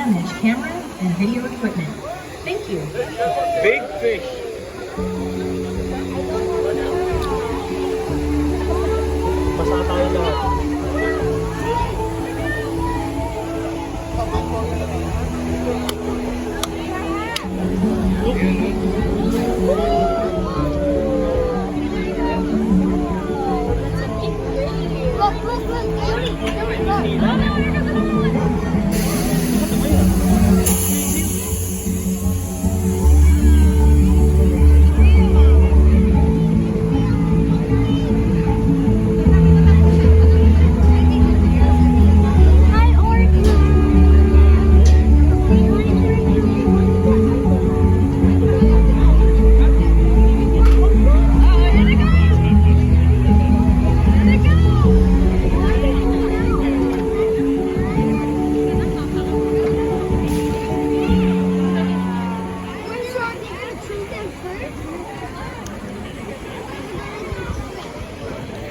damage camera and video equipment. Thank you. Big fish. Basa tayo lahat.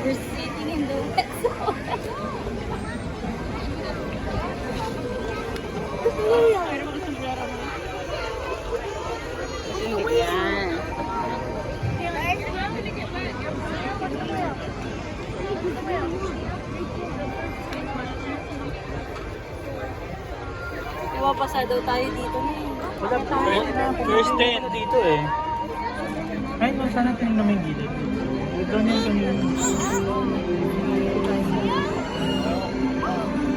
We're sitting in the vessel. Mapasa daw tayo dito na eh. Wala tayo. First day ano dito eh. Ay, no, sana tingnan naman yung gilid. Ito na yung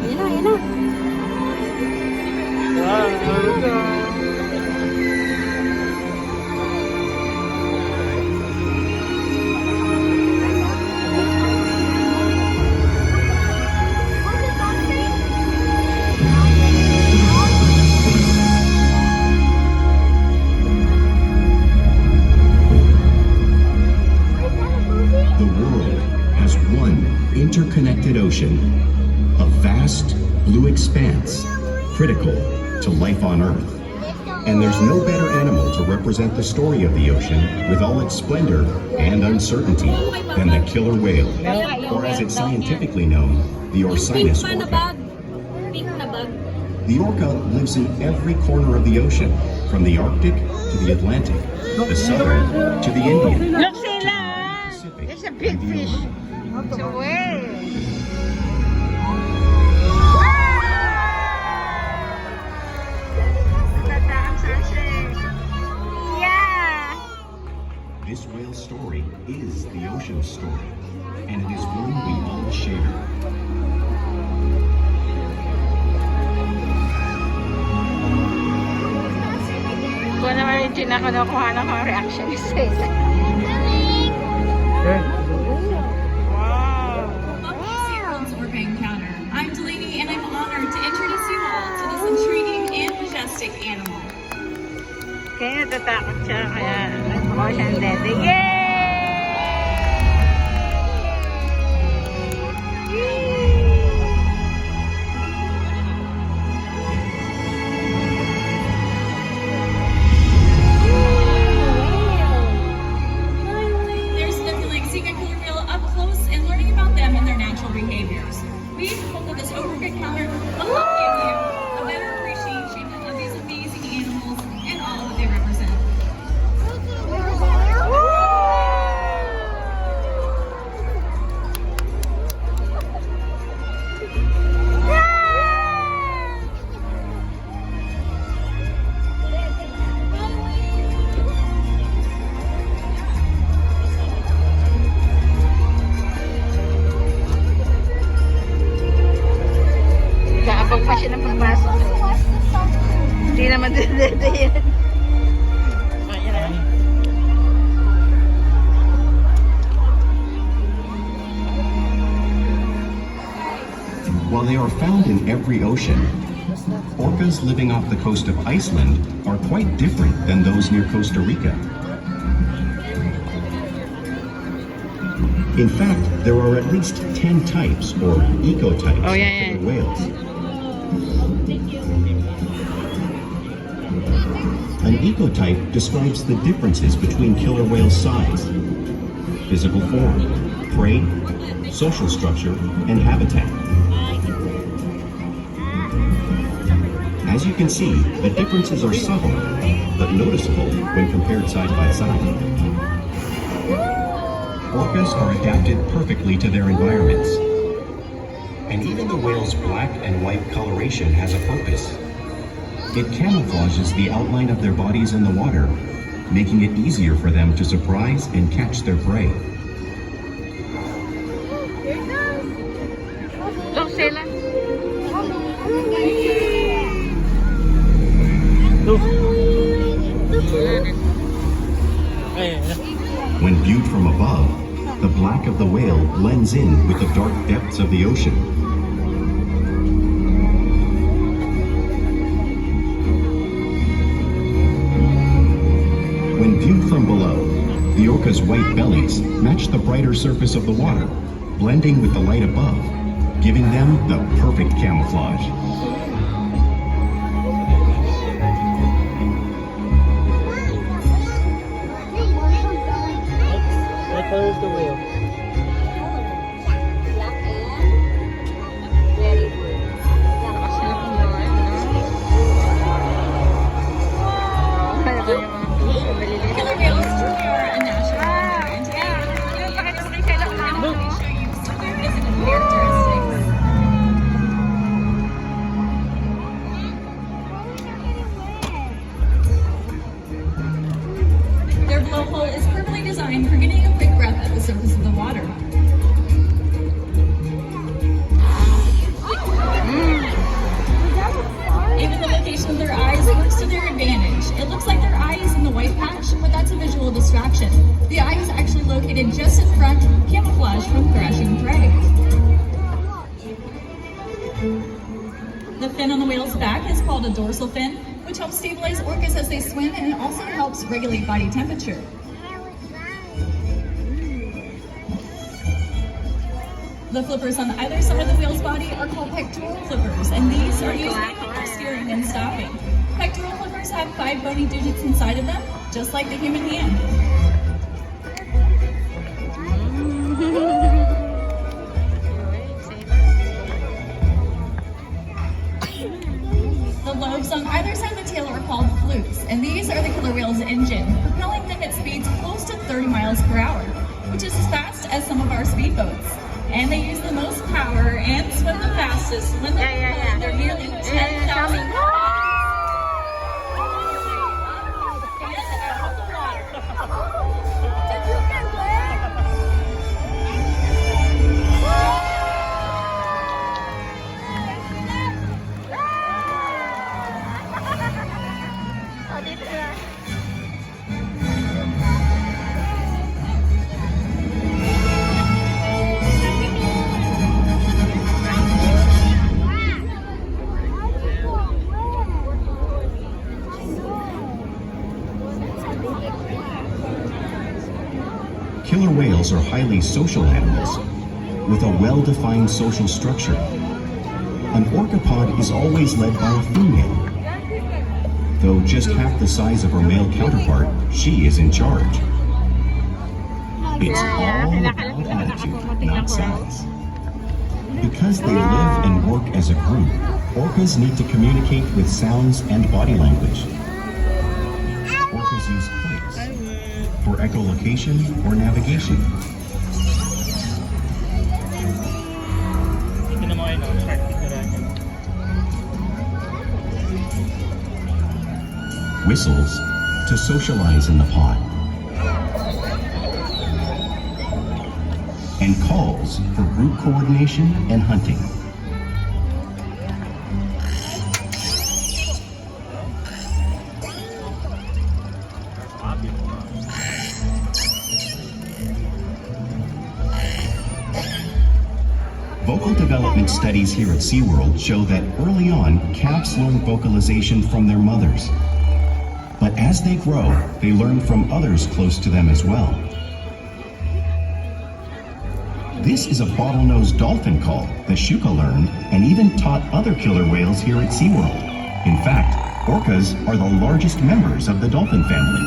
Yun na, yun na. Wow, interconnected ocean, a vast blue expanse critical to life on Earth. And there's no better animal to represent the story of the ocean with all its splendor and uncertainty than the killer whale, or as it's scientifically known, the Orcinus orca. The orca lives in every corner of the ocean, from the Arctic to the Atlantic, the Southern to the Indian, Look, to the Pacific, it's a big and the fish. Atlantic. It's a whale. Yeah. This whale story is the ocean story, and it is one we all share. Kung naman yung tinakuha ng reaction ni Sela. I'm Delaney, and I'm honored to introduce you all to this intriguing and majestic animal. Kaya natatakot siya, kaya nagmukha siyang dede. Yay! There's nothing like seeing a killer whale up close and learning about them and their natural behaviors. We hope that this overhead counter will help give you a better appreciation of these amazing animals and all that they represent. Kapag pa siya ng pagpasok. Hindi naman dede yan. Ayan na. While they are found in every ocean, orcas living off the coast of Iceland are quite different than those near Costa Rica. In fact, there are at least 10 types, or ecotypes, Oh, yeah, yeah. of whales. An ecotype describes the differences between killer whale size, physical form, prey, social structure, and habitat. As you can see, the differences are subtle, but noticeable when compared side by side. Orcas are adapted perfectly to their environments. And even the whale's black and white coloration has a purpose. It camouflages the outline of their bodies in the water, making it easier for them to surprise and catch their prey. Look sila. Look. Ayun. When viewed from above, the black of the whale blends in with the dark depths of the ocean. When viewed from below, the orca's white bellies match the brighter surface of the water, blending with the light above, giving them the perfect camouflage. What color is the whale? Black and very blue. Killer whales truly are a national wonder, and today we're going to show you some of their physical characteristics. Their blowhole is perfectly designed for getting a quick breath at the surface of the water. Even the location of their eyes works to their advantage. It looks like their eye is in the white patch, but that's a visual distraction. The eye is actually located just in front, camouflage from thrashing prey. The fin on the whale's back is called a dorsal fin, which helps stabilize orcas as they swim, and it also helps regulate body temperature. The flippers on either side of the whale's body are called pectoral flippers, and these are used mainly for steering and stopping. Pectoral flippers have 5 bony digits inside of them, just like the human hand. The lobes on either side of the tail are called flukes, and these are the killer whale's engine, propelling them at speeds close to 30 miles per hour, which is as fast as some of our speedboats. And they use the most power and swim the fastest when they're nearly 10,000 Killer whales are highly social animals with a well-defined social structure. An orcapod is always led by a female. Though just half the size of her male counterpart, she is in charge. It's all about attitude, not size. Because they live and work as a group, orcas need to communicate with sounds and body language. Orcas use clicks for echolocation or navigation. Tingnan mo kayo, no? Shark picture. Whistles to socialize in the pod. And calls for group coordination and hunting. Vocal development studies here at SeaWorld show that early on, calves learn vocalization from their mothers. But as they grow, they learn from others close to them as well. This is a bottlenose dolphin call that Shuka learned and even taught other killer whales here at SeaWorld. In fact, orcas are the largest members of the dolphin family.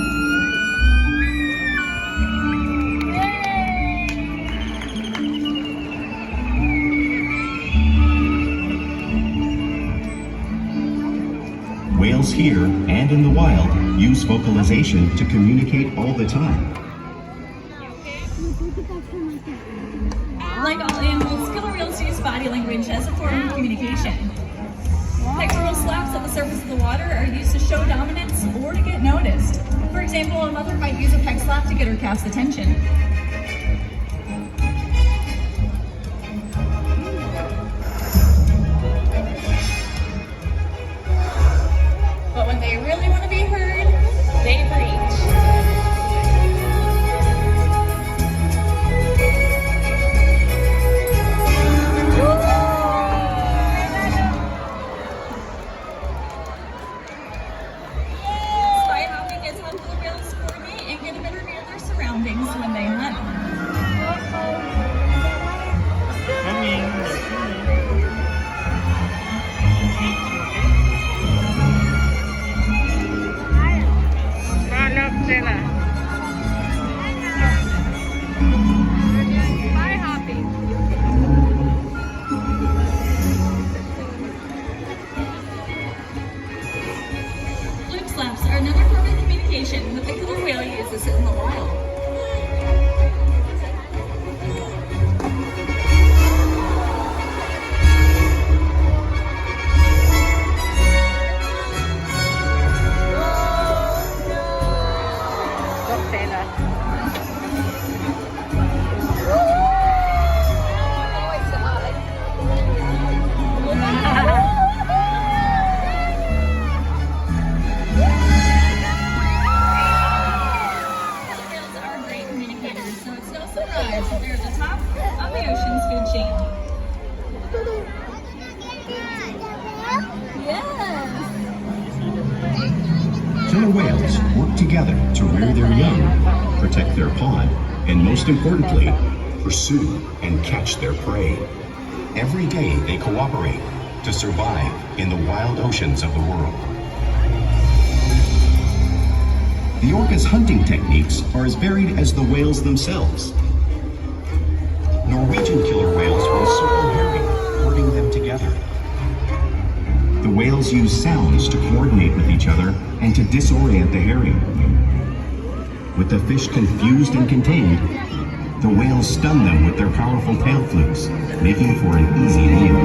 Whales here and in the wild use vocalization to communicate all the time. Like all animals, killer whales use body language as a form of communication. Pectoral slaps at the surface of the water are used to show dominance or to get noticed. For example, a mother might use a pec slap to get her calf's attention. But when they really want to be heard, they breach. Spy hopping is how killer whales coordinate and get a better view of their surroundings when they hunt. Hanap sila. Bye, Happy. Fluke slaps are another form of communication that the killer whale uses in the wild. Stop sila. Killer whales are great communicators, so it's no surprise that they're at the top of the ocean's food chain. Yes! Killer whales work together to rear their young, protect their pond, and most importantly, pursue and catch their prey. Every day they cooperate to survive in the wild oceans of the world. The orca's hunting techniques are as varied as the whales themselves. Norwegian killer whales will circle herring, herding them together. The whales use sounds to coordinate with each other and to disorient the herring. With the fish confused and contained, the whales stun them with their powerful tail flukes, making for an easy meal.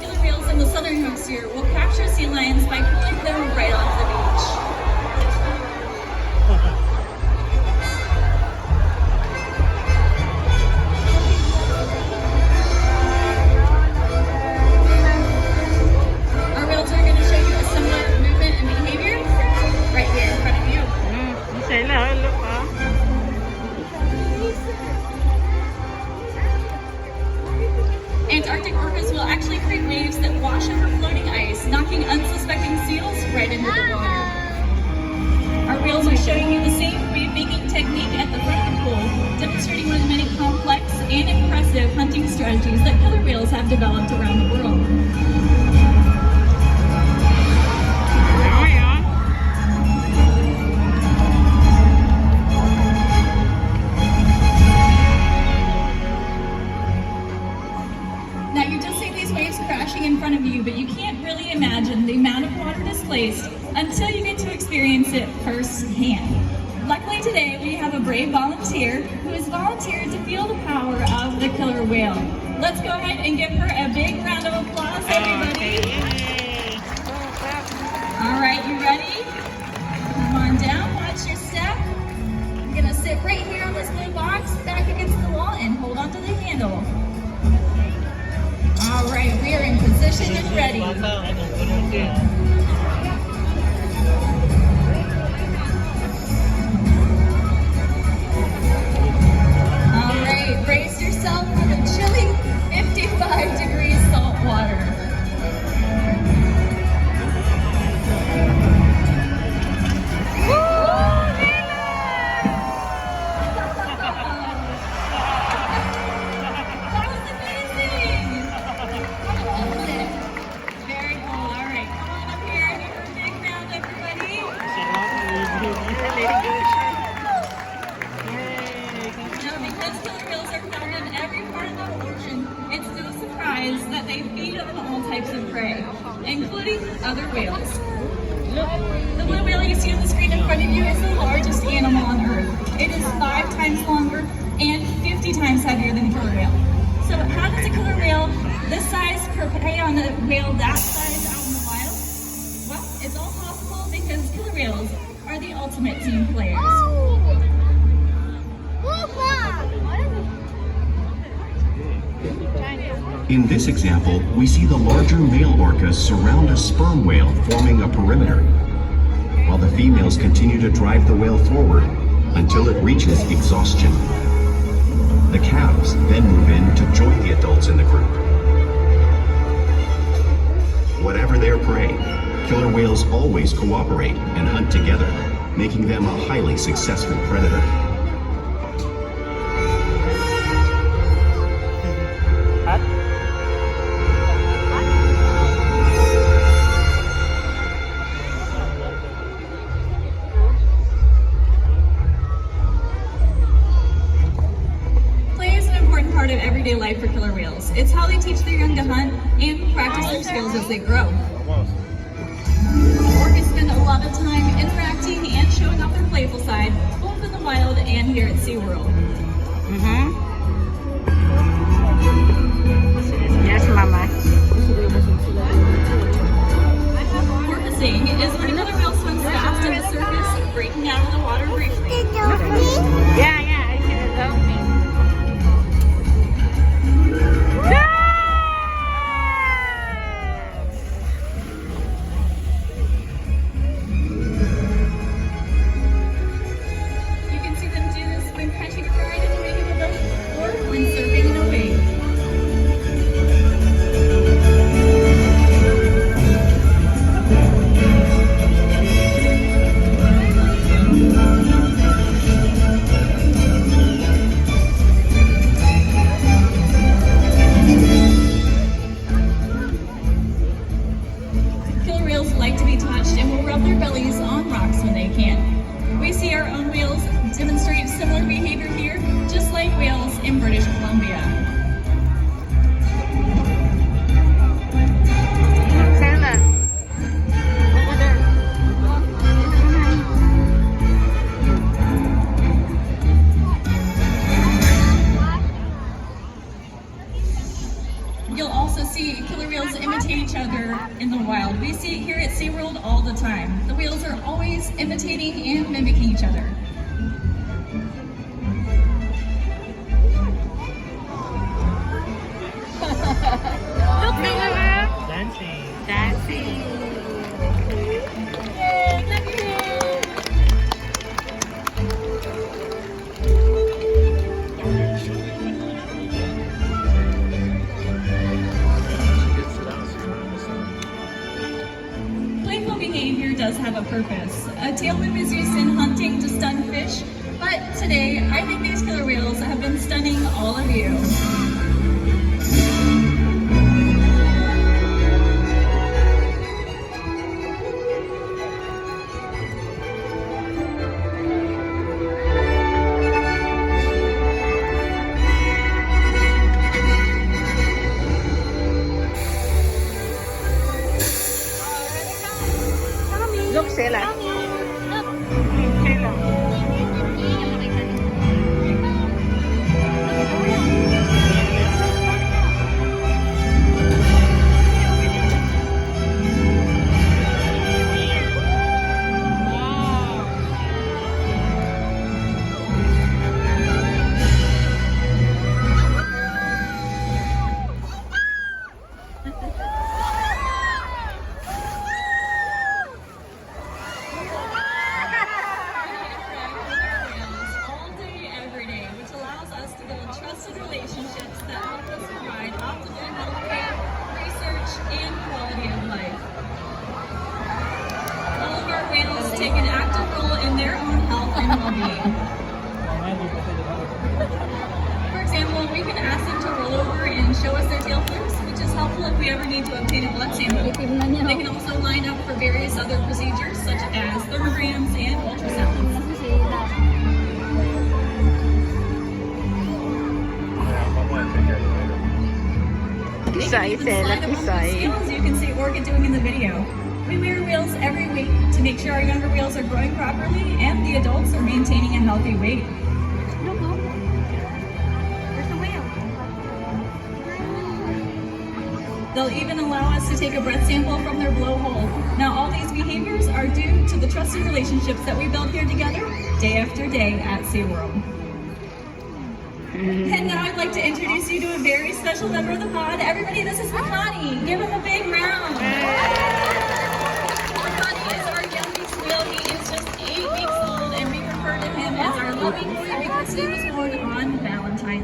Killer whales in the southern hemisphere will capture sea lions by pulling them right off the beach. Our whales are going to show you a similar movement and behavior right here in front of you. Sila, look ah. Antarctic orcas will actually create waves that wash over floating ice, knocking unsuspecting seals right into the water. Our whales are showing you the same wave-making technique at the front of the pool, demonstrating one of the many complex and impressive hunting strategies that killer whales have developed around the world. Oh, yeah. Now you just see these waves crashing in front of you, but you can't really imagine the amount of water displaced until you get to experience it firsthand. Luckily today we have a brave volunteer who has volunteered to feel the power of the killer whale. Let's go ahead and give her a big round of applause, everybody. All right, you ready? Come on down, watch your step. You're gonna sit right here on this blue box, back against the wall, and hold onto the handle. All right, we are in position and ready. All right, brace yourself for the chilly 55 degrees salt water. they feed on all types of prey, including other whales. The blue whale you see on the screen in front of you is the largest animal on Earth. It is 5 times longer and 50 times heavier than a killer whale. So how does a killer whale this size prey on a whale that size out in the wild? Well, it's all possible because killer whales are the ultimate team players. In this example, we see the larger male orcas surround a sperm whale, forming a perimeter, while the females continue to drive the whale forward until it reaches exhaustion. The calves then move in to join the adults in the group. Whatever their prey, killer whales always cooperate and hunt together, making them a highly successful predator. Part of everyday life for killer whales. It's how they teach their young to hunt and practice their skills as they grow. Orcas spend a lot of time interacting and showing off their playful side, both in the wild and here at SeaWorld. Yes, Mama. Porpoising is when a killer whale swims fast to the surface, breaking out of the water briefly. Yeah, I see the dolphin. Demonstrate similar behavior here, just like whales in British Columbia. You'll also see killer whales imitate each other in the wild. We see it here at SeaWorld all the time. The whales are always imitating and mimicking each other. Dancing. Playful behavior does have a purpose. A tail whip is used in hunting to stun fish, but today I think these killer whales have been stunning all of you. Look sila. Relationships that help us provide optimal healthcare, research, and quality of life. All of our whales take an active role in their own health and well-being. For example, we can ask them to roll over and show us their tail flips, which is helpful if we ever need to obtain a blood sample. They can also line up for various other procedures, such as thermograms and ultrasounds. They Kisay, can even slide Sela up on the Kisay. scales, you can see Orchid doing in the video. We wear wheels every week to make sure our younger wheels are growing properly and the adults are maintaining a healthy weight. Look, oh. There's a whale. They'll even allow us to take a breath sample from their blowhole. Now, all these behaviors are due to the trusted relationships that we build here together, day after day at SeaWorld. And now I'd like to introduce you to a very special member of the pod. Everybody, this is Rahati. Give him a big round. Rahati is our youngest whale. He is just 8 weeks old, and we refer to him as our loving boy because he was born on Valentine's